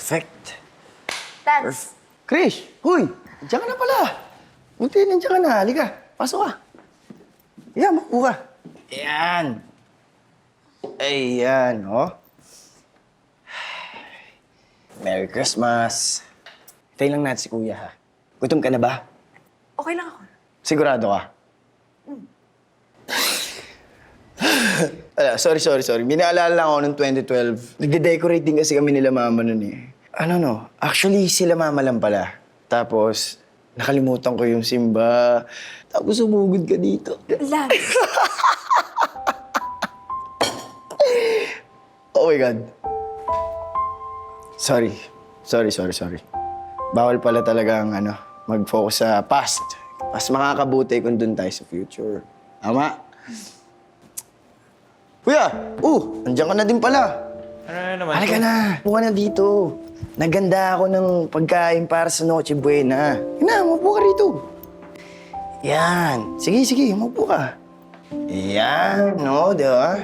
Perfect. Lance, Krish! Huy! Nandiyan ka na pala. Buti, nandiyan ka na. Halika. Pasok ka. Yan, makuha ka. Ayan. Ayan, oh. Merry Christmas. Hintayin lang natin si Kuya, ha? Gutom ka na ba? okay lang ako. Sigurado ka? Sorry. Binaalala lang ako noong 2012. Nagde-decorate din kasi kami nila mama noon eh. Actually, sila mama lang pala. Tapos, nakalimutan ko yung simba. Tapos, umugod ka dito. Lance, Oh my God. Sorry. Bawal pala talaga ang mag-focus sa past. Mas makakabuti kung dun tayo sa future. Tama? Kuya! Andiyan ka na din pala. Ano naman? Halika na. Upo ka na dito. Naganda ako ng pagkain para sa Noche Buena. Yan, upo ka rito. Yan. Sige, upo ka. Yan, no, di ba?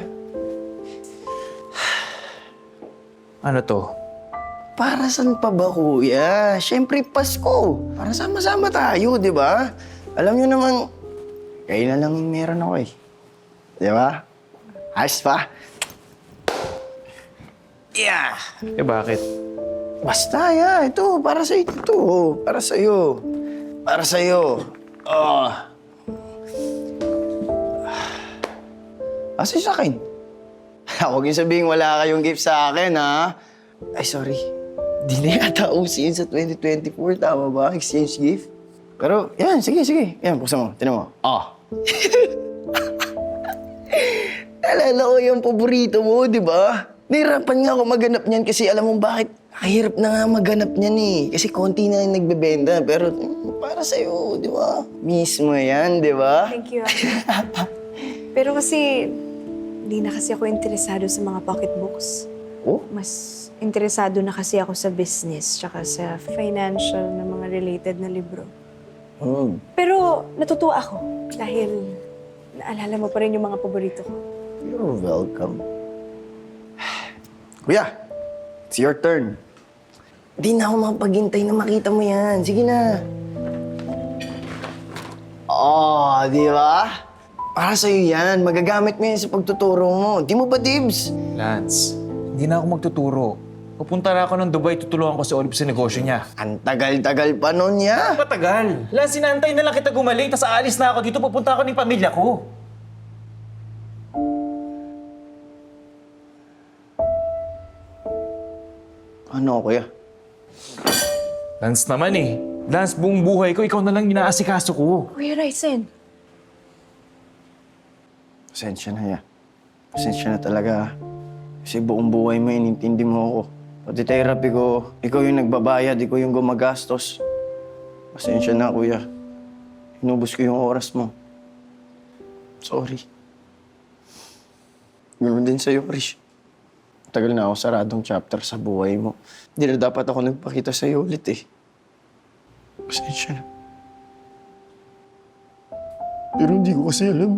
Ano to? Para saan pa ba, kuya? Siyempre, Pasko. Para sama-sama tayo, di ba? Alam niyo naman, kayo na lang meron ako eh. Di ba? Ayos pa. Yeah. Eh bakit? Basta, ito, para sa'yo ito. Para sa'yo. Para sa'yo. Oh. Asa sa akin? Huwag niyo sabihin wala kayong gift sa akin, ha? Ay, sorry. Di na yata uso yun sa 2024. Tama ba? Exchange gift? Pero, yan, sige. Yan, buksan mo. Tinan mo. Naalala ko yung paborito mo, di ba? Nahirapan nga ako maghanap niyan kasi alam mo bakit? Kahirap na nga maghanap niyan eh. Kasi konti na yung nagbebenta. Pero para sa'yo, di ba? Miss mo yan, di ba? thank you. Pero kasi, hindi na kasi ako interesado sa mga pocketbooks. Oh? Mas interesado na kasi ako sa business tsaka sa financial na mga related na libro. Pero natutuwa ako dahil naalala mo pa rin yung mga paborito ko. You're welcome. Kuya, it's your turn. Di na ako makapaghintay na makita mo yan. Sige na. Di ba? Para sa'yo yan. Magagamit mo yan sa pagtuturo mo. Di mo ba, Dibs? Lance, hindi na ako magtuturo. Pupunta na ako ng Dubai, tutulungan ko si Olive sa negosyo niya. Ang tagal-tagal pa nun niya. Matagal. Lance, sinantay na lang kita gumaling, tas aalis na ako dito, pupunta ako ng pamilya ko. Ano, kuya? Lance naman eh. Lance, buong buhay ko, ikaw na lang inaasikaso ko. Kuya Ryzen, Pasensya na, ya. Pasensya na talaga. Kasi buong buhay mo, inintindi mo ako. Pati therapy ko, ikaw yung nagbabayad, ikaw yung gumagastos. Pasensya na, kuya. Inubos ko yung oras mo. Sorry. Ganoon din sa'yo, Krish. Tagal na ako saradong chapter sa buhay mo. Hindi na dapat ako nagpakita sa'yo ulit eh. Pasensya na. Pero hindi ko kasi alam.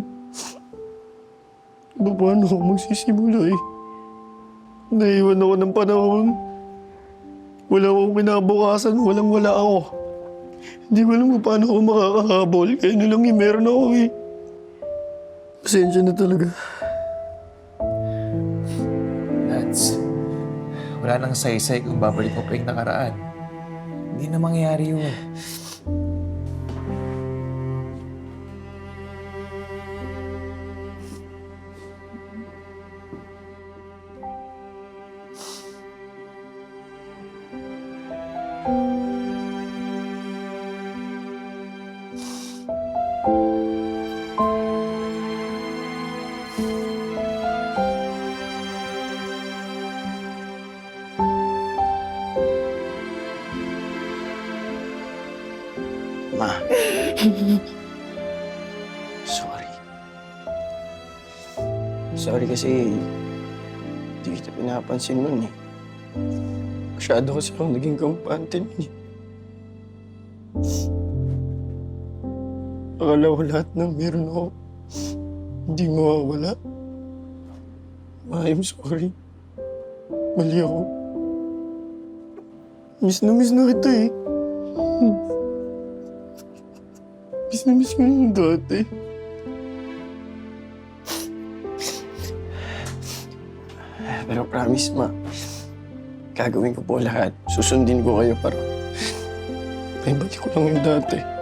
Paano ako magsisimula eh? Naiwan ako ng panahon. Wala akong kinabukasan, walang-wala ako. Hindi ko alam kung paano ako makakahabol. Kaya na lang yung meron ako eh. Pasensya na talaga. Lance, wala nang saysay kung babalik ko pa yung nakaraan. Hindi na mangyayari yun. Ma. Sorry. Sorry kasi hindi kita pinapansin nun eh. Masyado kasi ako naging kampante nun eh. Akala ko lahat ng meron ako, hindi mawawala. Ma, I'm sorry. Mali ako. Miss na kita eh. Miss ko yung dati. Pero promise, ma. Gagawin ko po lahat. Susundin ko kayo para may balik ko lang yung dati.